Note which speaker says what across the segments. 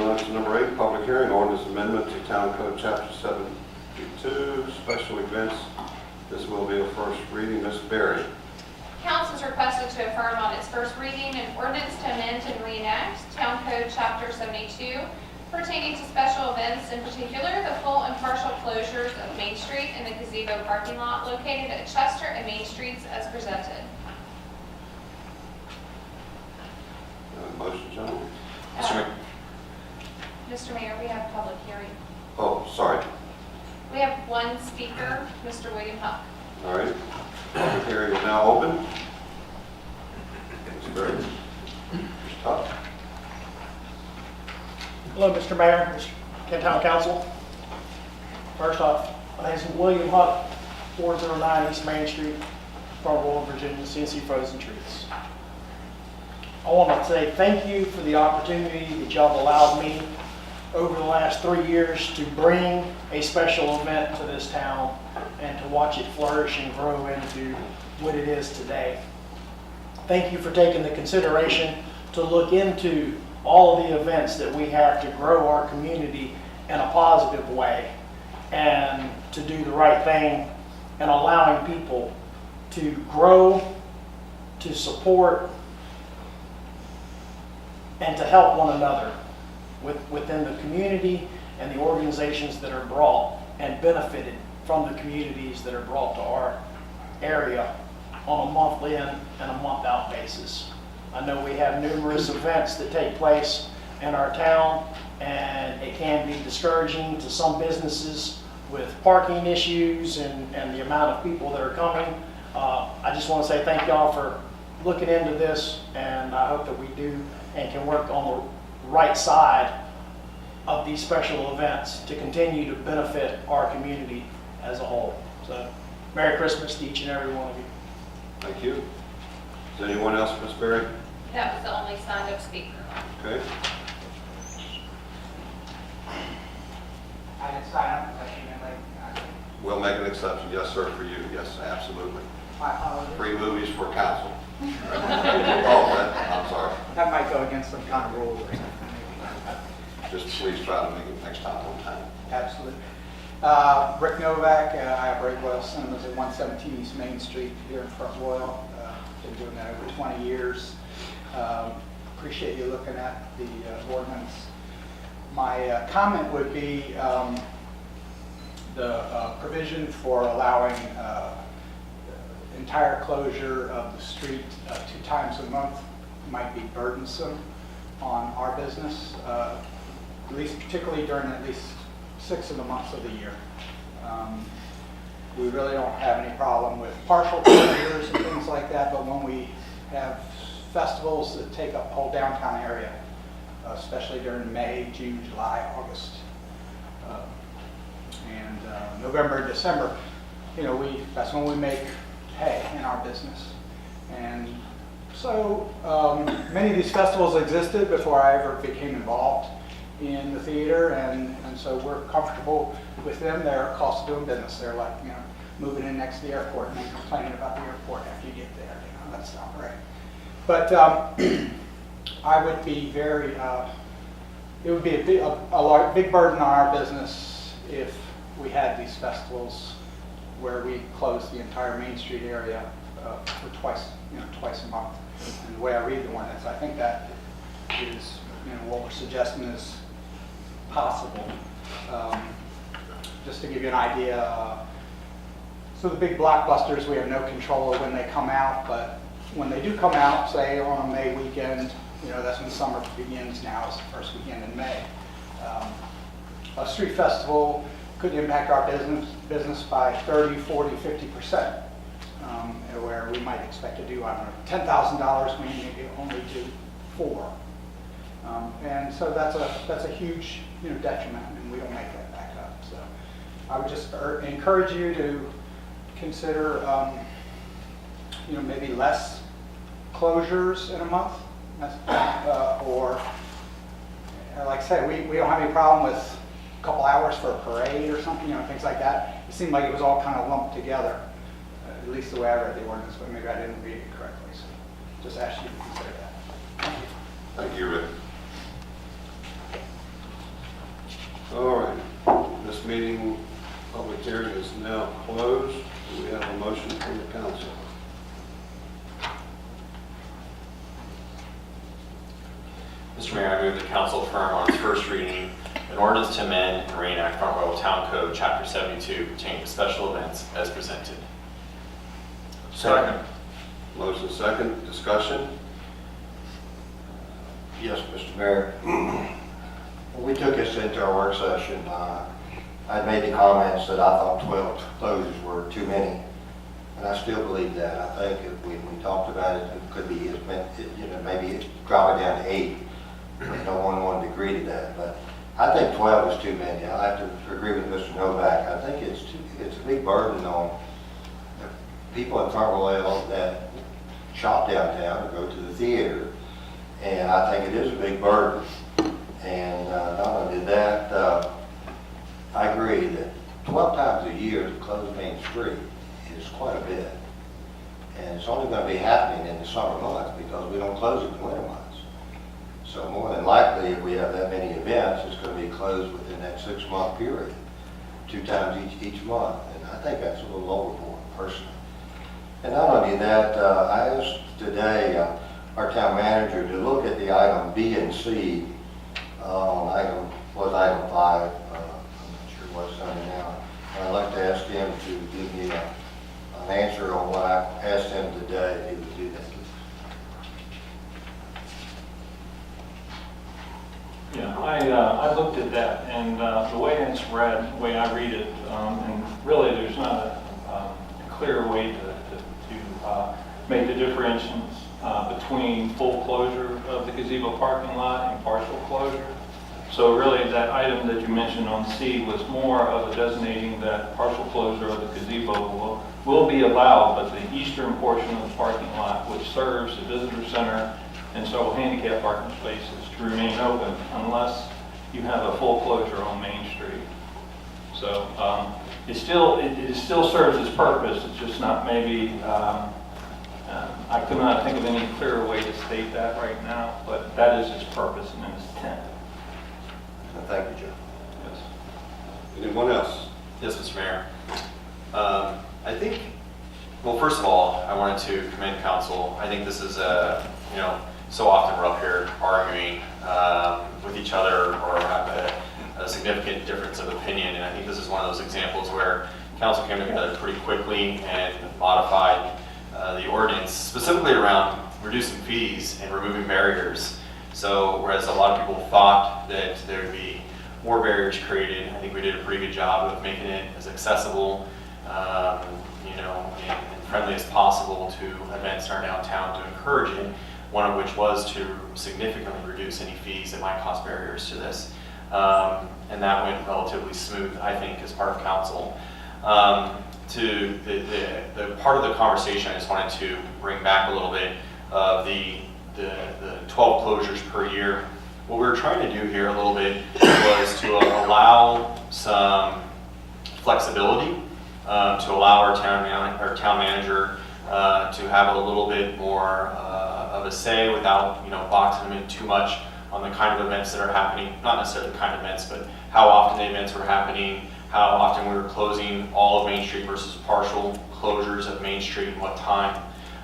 Speaker 1: on to number 8, public hearing, ordinance amendment to Town Code Chapter 72, special events. This will be a first reading. Ms. Berry.
Speaker 2: Council is requested to affirm on its first reading an ordinance to amend and reenact Town Code Chapter 72 pertaining to special events, in particular the full and partial closures of Main Street and the Gazebo parking lot located at Chester and Main Streets as presented.
Speaker 1: Motion, gentlemen.
Speaker 2: Mr. Mayor, we have public hearing.
Speaker 1: Oh, sorry.
Speaker 2: We have one speaker, Mr. William Huck.
Speaker 1: All right. Public hearing is now open. Ms. Berry. Mr. Huck.
Speaker 3: Hello, Mr. Mayor, Mr. Kent Town Council. First off, my name is William Huck, 409 East Main Street, Farmville, Virginia, CNC Frozen Treats. I want to say thank you for the opportunity that y'all have allowed me over the last 3 years to bring a special event to this town and to watch it flourish and grow into what it is today. Thank you for taking the consideration to look into all of the events that we have to grow our community in a positive way and to do the right thing and allowing people to grow, to support, and to help one another within the community and the organizations that are brought and benefited from the communities that are brought to our area on a month in and a month out basis. I know we have numerous events that take place in our town, and it can be discouraging to some businesses with parking issues and the amount of people that are coming. I just want to say thank y'all for looking into this, and I hope that we do and can work on the right side of these special events to continue to benefit our community as a whole. So, Merry Christmas to each and every one of you.
Speaker 1: Thank you. Is there anyone else, Ms. Berry?
Speaker 2: That was the only signed up speaker.
Speaker 1: Okay.
Speaker 4: I didn't sign up, but you know, like,
Speaker 1: We'll make an exception. Yes, sir, for you. Yes, absolutely.
Speaker 4: my apologies.
Speaker 1: Free movies for council. I'm sorry.
Speaker 4: That might go against some kind of rule or something.
Speaker 1: Just please try to make it next time on time.
Speaker 4: Absolutely. Rick Novak, I operate Royal Cinemas at 117 East Main Street here in Front Royal. Been doing that over 20 years. Appreciate you looking at the ordinance. My comment would be the provision for allowing entire closure of the street 2 times a month might be burdensome on our business, at least particularly during at least 6 of the months of the year. We really don't have any problem with partial closures and things like that, but when we have festivals that take up the whole downtown area, especially during May, June, July, August, and November and December, you know, that's when we make hay in our business. And so many of these festivals existed before I ever became involved in the theater, and so we're comfortable with them. They're a cost of doing business. They're like, you know, moving in next to the airport and then complaining about the airport after you get there. You know, that's not right. But I would be very, it would be a big burden on our business if we had these festivals where we close the entire Main Street area for twice a month. And the way I read the ordinance, I think that is, you know, what we're suggesting is possible. Just to give you an idea, so the big blockbusters, we have no control of when they come out, but when they do come out, say on a May weekend, you know, that's when summer begins now, is the first weekend in May. A street festival could impact our business by 30, 40, 50%, where we might expect to do, I don't know, $10,000, we maybe only do 4. And so that's a huge, you know, detriment, and we don't make that back up. So I would just encourage you to consider, you know, maybe less closures in a month, or like I said, we don't have any problem with a couple hours for a parade or something, you know, things like that. It seemed like it was all kind of lumped together, at least the way I read the ordinance, but maybe I didn't read it correctly. So just ask you to consider that. Thank you.
Speaker 1: Thank you, Rick. hearing is now closed. Do we have a motion from the council?
Speaker 5: Mr. Mayor, I move the council affirm on its first reading an ordinance to amend and reenact Front Royal Town Code, Chapter 72, pertaining to special events as presented.
Speaker 1: Second. Motion second, discussion?
Speaker 6: Yes, Mr. Mayor. When we took this into our work session, I made the comments that I thought 12 closures were too many, and I still believe that. I think if we talked about it, it could be, maybe drop it down to 8. No one wanted to agree to that, but I think 12 is too many. I have to agree with Mr. Novak. I think it's a big burden on the people in Front Royal that shop downtown or go to the theater, and I think it is a big burden. And not only that, I agree that 12 times a year to close Main Street is quite a bit. And it's only going to be happening in the summer months because we don't close it in the winter months. So more than likely, if we have that many events, it's going to be closed within that 6-month period, 2 times each month. And I think that's a little overboard, personally. And not only that, I asked today our town manager to look at the item B and C on item 5. I'm not sure what's on it now. I'd like to ask him to give me an answer on what I asked him today, if he would do that.
Speaker 7: Yeah, I looked at that, and the way it's read, the way I read it, and really there's not a clear way to make the differentiations between full closure of the gazebo parking lot and partial closure. So really that item that you mentioned on C was more of a designating that partial closure of the gazebo will be allowed, but the eastern portion of the parking lot, which serves the visitor center and several handicap parking spaces, to remain open unless you have a full closure on Main Street. So it still serves its purpose. It's just not maybe, I could not think of any clearer way to state that right now, but that is its purpose and its intent.
Speaker 6: Thank you, Joe.
Speaker 7: Yes.
Speaker 1: Anyone else?
Speaker 5: Yes, Mr. Mayor. I think, well, first of all, I wanted to commend council. I think this is so often we're up here arguing with each other or have a significant difference of opinion, and I think this is one of those examples where council came together pretty quickly and modified the ordinance, specifically around reducing fees and removing barriers. So whereas a lot of people thought that there would be more barriers created, I think we did a pretty good job of making it as accessible, and friendly as possible to events in our downtown to encourage it. One of which was to significantly reduce any fees that might cause barriers to this. And that went relatively smooth, I think, as part of council. To the part of the conversation, I just wanted to bring back a little bit of the 12 closures per year. What we were trying to do here a little bit was to allow some flexibility, to allow our town manager to have a little bit more of a say without boxing them in too much on the kind of events that are happening, not necessarily the kind of events, but how often the events were happening, how often we were closing all of Main Street versus partial closures of Main Street and what time.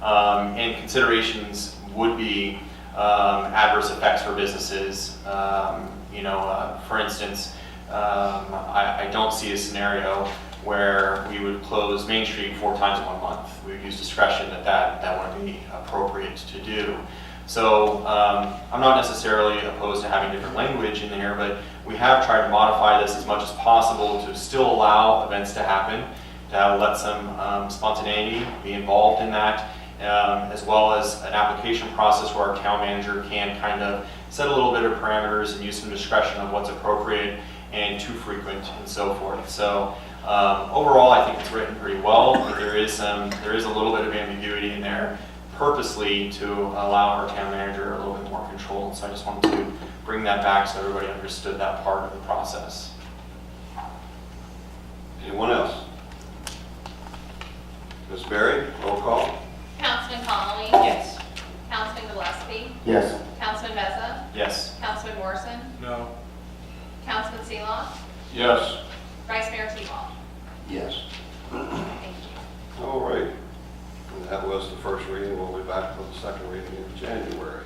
Speaker 5: And considerations would be adverse effects for businesses. For instance, I don't see a scenario where we would close Main Street 4 times in 1 month. We would use discretion that wouldn't be appropriate to do. So I'm not necessarily opposed to having different language in there, but we have tried to modify this as much as possible to still allow events to happen, to let some spontaneity be involved in that, as well as an application process where our town manager can kind of set a little bit of parameters and use some discretion on what's appropriate and too frequent and so forth. So overall, I think it's written pretty well, but there is a little bit of ambiguity in there purposely to allow our town manager a little bit more control. So I just wanted to bring that back so everybody understood that part of the process.
Speaker 1: Anyone else? Ms. Berry, roll call.
Speaker 2: Councilman Connolly?
Speaker 5: Yes.
Speaker 2: Councilman Gillespie?
Speaker 6: Yes.
Speaker 2: Councilman Beza?
Speaker 5: Yes.
Speaker 2: Councilman Morrison?
Speaker 7: No.
Speaker 2: Councilman Seeloff?
Speaker 7: Yes.
Speaker 2: Vice Mayor T-Wall?
Speaker 6: Yes.
Speaker 2: Thank you.
Speaker 1: All right. And that was the first reading. We'll be back for the second reading in January.